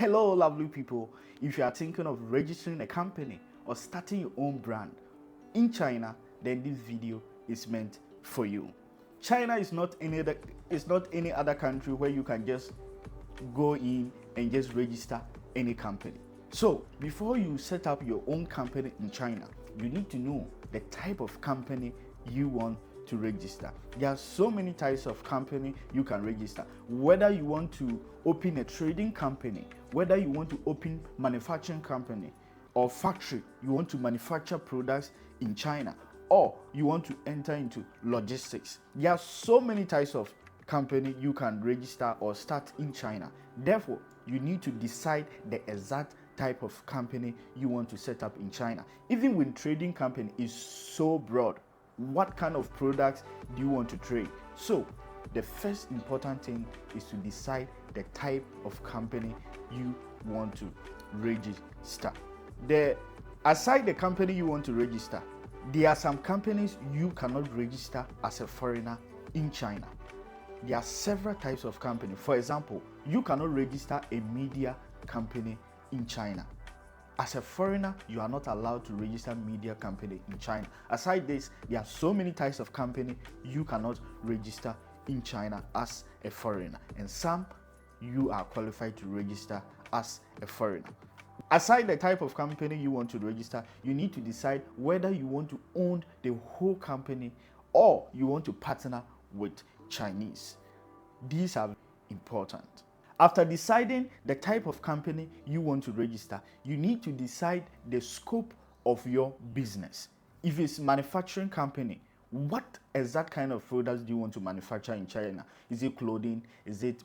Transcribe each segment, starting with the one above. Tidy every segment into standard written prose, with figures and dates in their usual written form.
Hello, lovely people. If you are thinking of registering a company or starting your own brand in China, then this video is meant for you. China is not any other country where you can just go in and just register any company. So before you set up your own company in China, you need to know the type of company you want to register. There are so many types of company you can register. Whether you want to open a trading company, whether you want to open manufacturing company or factory, you want to manufacture products in China, or you want to enter into logistics. There are so many types of company you can register or start in China. Therefore, you need to decide the exact type of company you want to set up in China. Even when trading company is so broad, what kind of products do you want to trade? So the first important thing is to decide the type of company you want to register. Aside the company you want to register, there are some companies you cannot register as a foreigner in China. There are several types of company. For example, you cannot register a media company in China. As a foreigner, you are not allowed to register media company in China. Aside this, there are so many types of company you cannot register in China as a foreigner, and some you are qualified to register as a foreigner. Aside the type of company you want to register, you need to decide whether you want to own the whole company or you want to partner with Chinese. These are important. After deciding the type of company you want to register, you need to decide the scope of your business. If it's manufacturing company, what exact kind of products do you want to manufacture in China? Is it clothing? Is it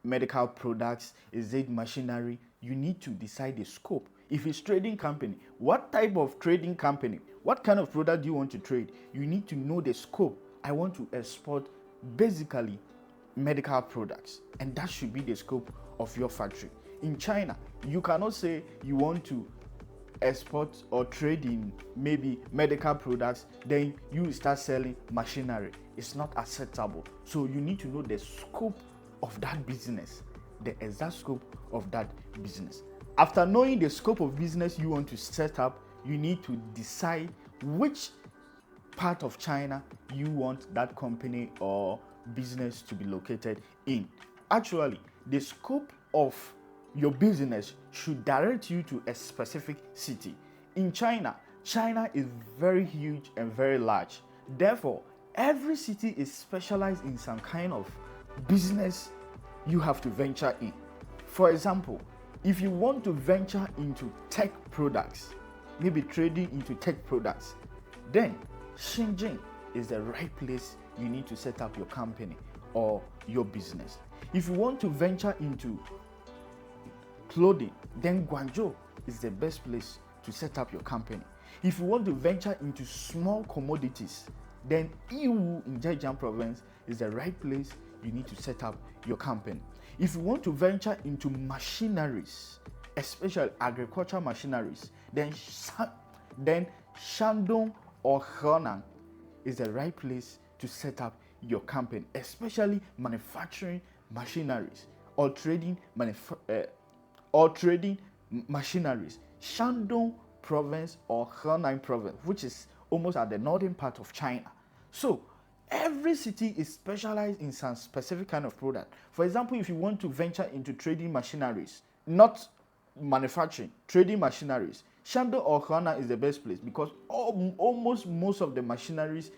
medical products? Is it machinery? You need to decide the scope. If it's trading company, what type of trading company? What kind of product do you want to trade? You need to know the scope. I want to export basically medical products, and that should be the scope of your factory. In China, you cannot say you want to export or trade in maybe medical products, then you start selling machinery. It's not acceptable. So you need to know the scope of that business, the exact scope of that business. After knowing the scope of business you want to set up, you need to decide which part of China you want that company or business to be located in. Actually, the scope of your business should direct you to a specific city. In China, China is very huge and very large. Therefore, every city is specialized in some kind of business you have to venture in. For example, if you want to venture into tech products, maybe trading into tech products, then Shenzhen is the right place you need to set up your company or your business. If you want to venture into clothing, then Guangzhou is the best place to set up your company. If you want to venture into small commodities, then Yiwu in Zhejiang province is the right place you need to set up your company. If you want to venture into machineries, especially agricultural machineries, then Shandong or Henan is the right place to set up your company, especially manufacturing machineries or trading machineries. Shandong province or Henan province, which is almost at the northern part of China. So every city is specialized in some specific kind of product. For example, if you want to venture into trading machineries, not manufacturing, trading machineries, Shandong or Henan is the best place because almost most of the machineries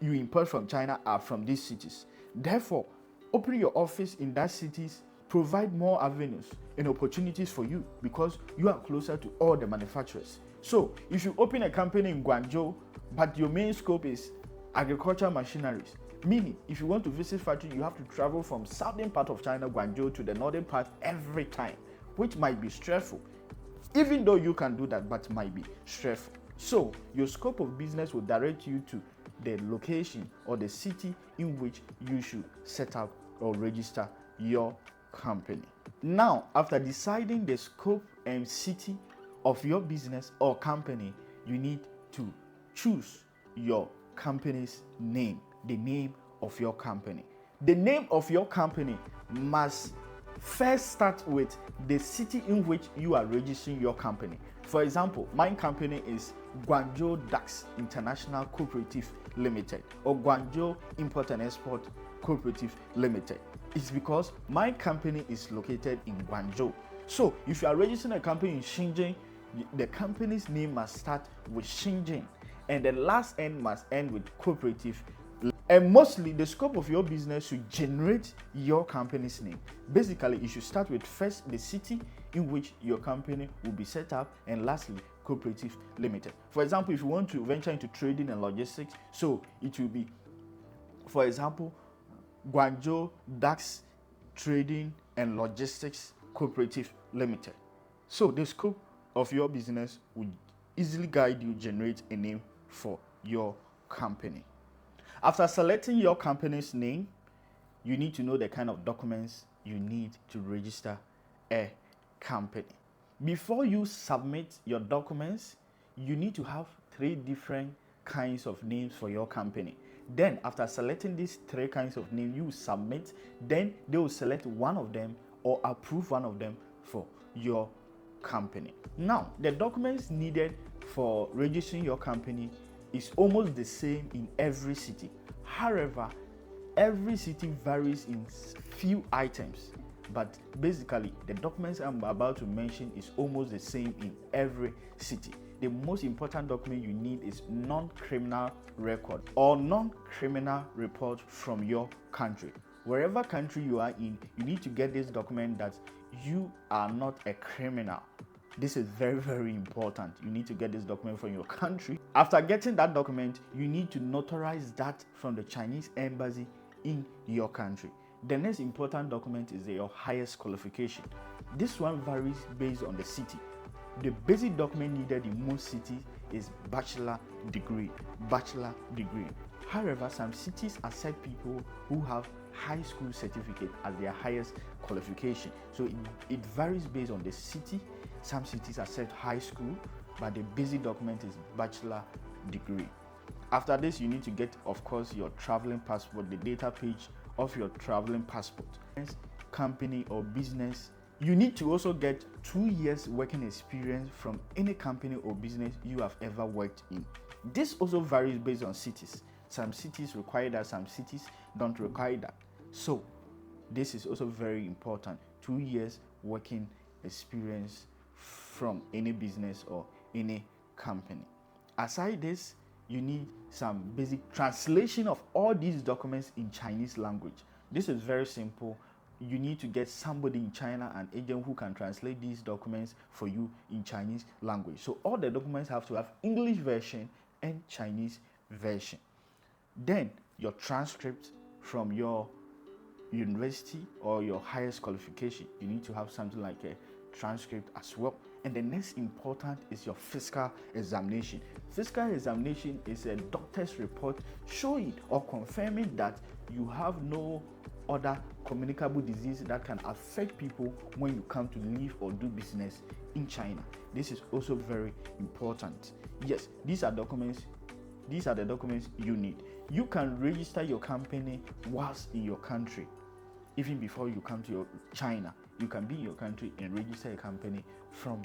you import from China are from these cities. Therefore, opening your office in that cities provide more avenues and opportunities for you because you are closer to all the manufacturers. So if you open a company in Guangzhou, but your main scope is agricultural machineries, meaning if you want to visit factory, you have to travel from southern part of China, Guangzhou, to the northern part every time, which might be stressful. Even though you can do that, but might be stressful. So your scope of business will direct you to the location or the city in which you should set up or register your company. Now, after deciding the scope and city of your business or company, you need to choose your company's name, the name of your company. The name of your company must first start with the city in which you are registering your company. For example, my company is Guangzhou DAX International Cooperative Limited or Guangzhou Import and Export Cooperative Limited. It's because my company is located in Guangzhou. So if you are registering a company in Shenzhen, the company's name must start with Shenzhen and the last end must end with cooperative. And mostly the scope of your business should generate your company's name. Basically, you should start with first the city in which your company will be set up, and lastly, cooperative limited. For example, if you want to venture into trading and logistics, so it will be, for example, Guangzhou DAX Trading and Logistics Cooperative Limited. So the scope of your business will easily guide you generate a name for your company. After selecting your company's name, you need to know the kind of documents you need to register a company. Before you submit your documents, you need to have 3 different kinds of names for your company. Then, after selecting these 3 kinds of names, you submit, then they will select one of them or approve one of them for your company. Now, the documents needed for registering your company is almost the same in every city. However, every city varies in few items, but basically the documents I'm about to mention is almost the same in every city. The most important document you need is non-criminal record or non-criminal report from your country. Wherever country you are in, you need to get this document that you are not a criminal. This is very, very important. You need to get this document from your country. After getting that document, you need to notarize that from the Chinese embassy in your country. The next important document is your highest qualification. This one varies based on the city. The basic document needed in most cities is bachelor degree. However, some cities accept people who have high school certificate as their highest qualification. So it varies based on the city. Some cities accept high school, but the basic document is bachelor degree. After this, you need to get, of course, your traveling passport, the data page of your traveling passport. Company or business, you need to also get 2 years working experience from any company or business you have ever worked in. This also varies based on cities. Some cities require that, some cities don't require that. So this is also very important. 2 years working experience from any business or any company. Aside this, you need some basic translation of all these documents in Chinese language. This is very simple. You need to get somebody in China, an agent who can translate these documents for you in Chinese language. So all the documents have to have English version and Chinese version. Then your transcript from your university or your highest qualification, you need to have something like a transcript as well. And the next important is your physical examination. Physical examination is a doctor's report showing or confirming that you have no other communicable disease that can affect people when you come to live or do business in China. This is also very important. Yes, these are the documents you need. You can register your company whilst in your country. Even before you come to China, you can be in your country and register a company from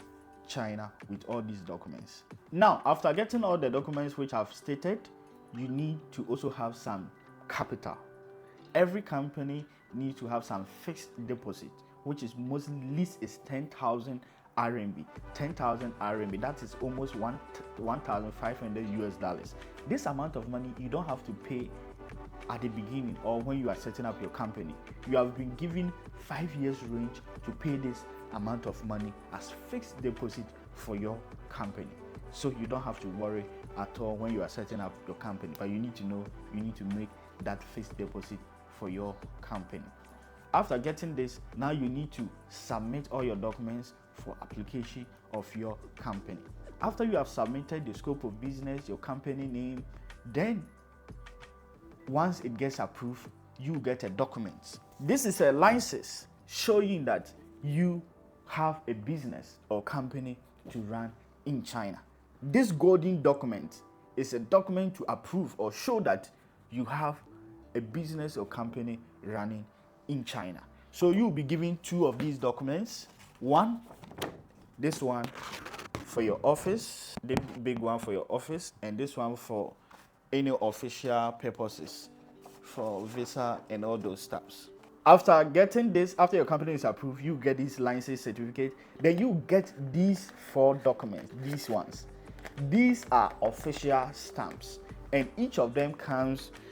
China with all these documents. Now, after getting all the documents which I've stated, you need to also have some capital. Every company needs to have some fixed deposit, which is mostly least is 10,000 RMB. 10,000 RMB, that is almost 1,500 US dollars. This amount of money you don't have to pay at the beginning or when you are setting up your company. You have been given 5 years range to pay this amount of money as fixed deposit for your company. So you don't have to worry at all when you are setting up your company, but you need to know you need to make that fixed deposit for your company. After getting this, now you need to submit all your documents for application of your company. After you have submitted the scope of business, your company name, then once it gets approved, you get a document. This is a license showing that you have a business or company to run in China. This golden document is a document to approve or show that you have a business or company running in China. So you'll be given two of these documents. One, this one for your office, the big one for your office, and this one for any official purposes, for visa and all those stuffs. After getting this, after your company is approved, you get this license certificate. Then you get these four documents, these ones. These are official stamps, and each of them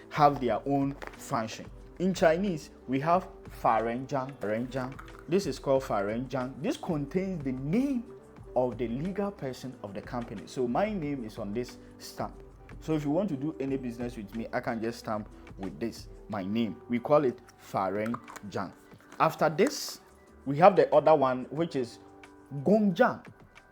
have their own function. In Chinese, we have Farenjiang. This is called Farenjiang. This contains the name of the legal person of the company. So my name is on this stamp. So if you want to do any business with me, I can just stamp with this, my name. We call it Farenjiang. After this, we have the other one, which is Guangzhou.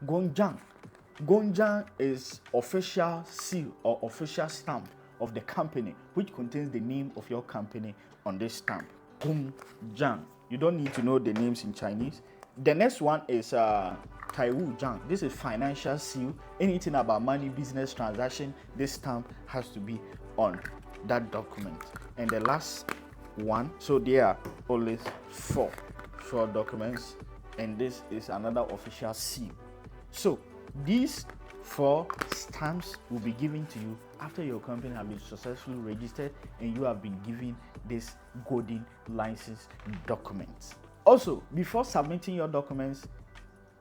Guangzhou is official seal or official stamp of the company, which contains the name of your company on this stamp. Guangzhou. You don't need to know the names in Chinese. The next one is Taiwuzhang. This is financial seal. Anything about money, business transaction, this stamp has to be on that document. And the last one, so there are always four documents, and this is another official seal. So these four stamps will be given to you after your company has been successfully registered and you have been given this golden license documents. Also, before submitting your documents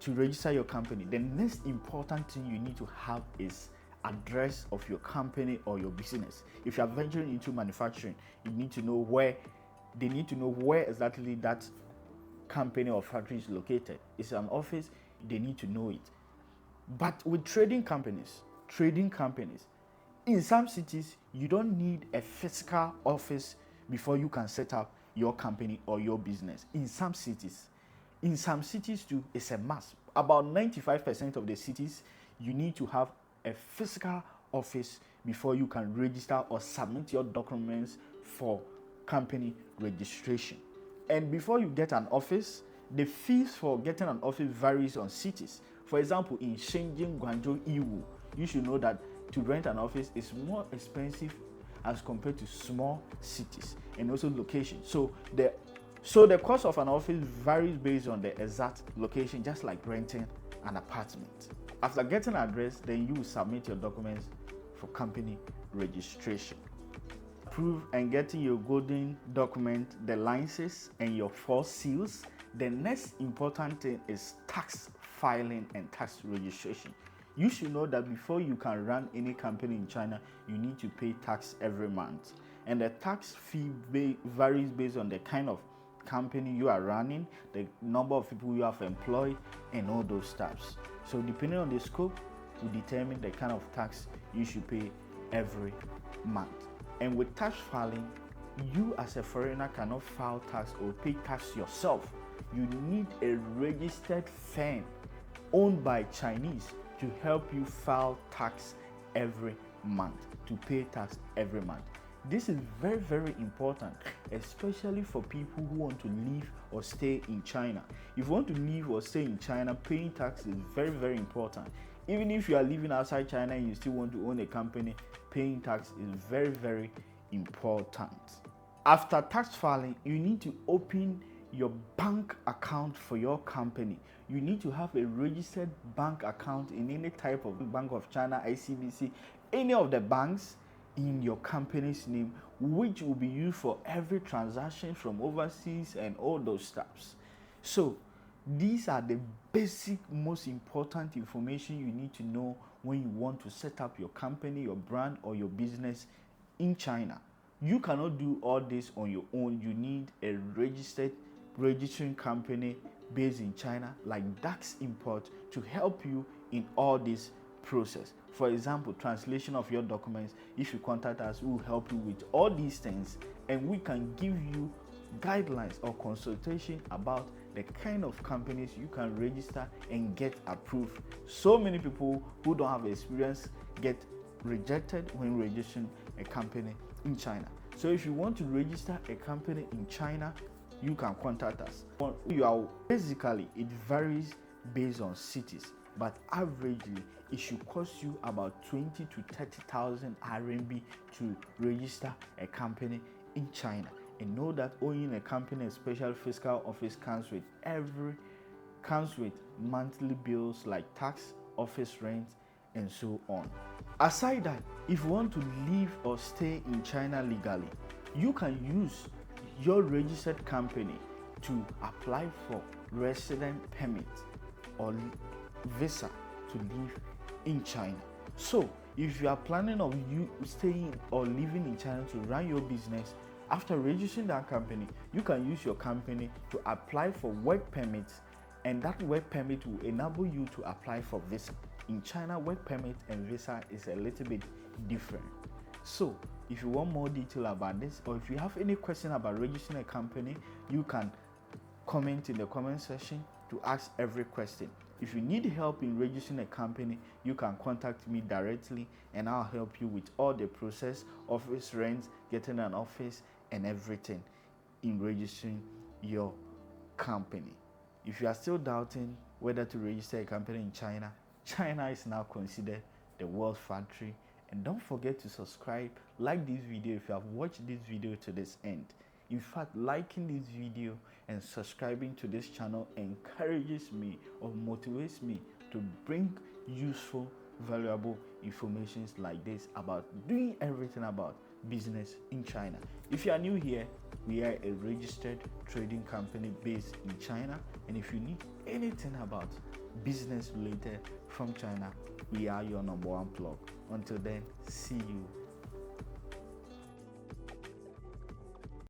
to register your company, the next important thing you need to have is address of your company or your business. If you are venturing into manufacturing, you need to know where exactly that company or factory is located. It's an office, they need to know it. But with trading companies, in some cities, you don't need a physical office before you can set up your company or your business. In some cities too, it's a must. About 95% of the cities, you need to have a physical office before you can register or submit your documents for company registration. And before you get an office, the fees for getting an office varies on cities. For example, in Shenzhen, Guangzhou, Yiwu, you should know that to rent an office is more expensive as compared to small cities and also location. So the cost of an office varies based on the exact location, just like renting an apartment. After getting an address, then you will submit your documents for company registration. Approve and getting your golden document, the licenses and your 4 seals. The next important thing is tax filing and tax registration. You should know that before you can run any company in China, you need to pay tax every month. And the tax fee varies based on the kind of company you are running, the number of people you have employed, and all those stuffs. So depending on the scope, will determine the kind of tax you should pay every month. And with tax filing, you as a foreigner cannot file tax or pay tax yourself. You need a registered firm owned by Chinese to help you file tax every month, to pay tax every month. This is very, very important, especially for people who want to live or stay in China. If you want to live or stay in China, paying tax is very, very important. Even if you are living outside China and you still want to own a company, paying tax is very, very important. After tax filing, you need to open your bank account for your company. You need to have a registered bank account in any type of Bank of China, ICBC, any of the banks in your company's name, which will be used for every transaction from overseas and all those stuffs. So these are the basic, most important information you need to know when you want to set up your company, your brand, or your business in China. You cannot do all this on your own. You need a registering company based in China like DAX Import to help you in all this process. For example, translation of your documents. If you contact us, we will help you with all these things, and we can give you guidelines or consultation about the kind of companies you can register and get approved. So many people who don't have experience get rejected when registering a company in China. So if you want to register a company in China, you can contact us. Basically, it varies based on cities, but averagely it should cost you about 20 to 30,000 RMB to register a company in China. And know that owning a company, a special fiscal office, comes with monthly bills like tax, office rent, and so on. Aside that, if you want to live or stay in China legally, you can use your registered company to apply for resident permit or visa to live in China. So if you are planning on you staying or living in China to run your business, after registering that company, you can use your company to apply for work permits, and that work permit will enable you to apply for visa. In China, work permit and visa is a little bit different. So if you want more detail about this, or if you have any question about registering a company, you can comment in the comment section to ask every question. If you need help in registering a company, you can contact me directly and I'll help you with all the process, office rent, getting an office, and everything in registering your company. If you are still doubting whether to register a company in China, China is now considered the world factory. And don't forget to subscribe, like this video if you have watched this video to this end. In fact, liking this video and subscribing to this channel encourages me or motivates me to bring useful, valuable information like this about doing everything about business in China. If you are new here, we are a registered trading company based in China, and if you need anything about business related from China, we are your #1 plug. Until then, see you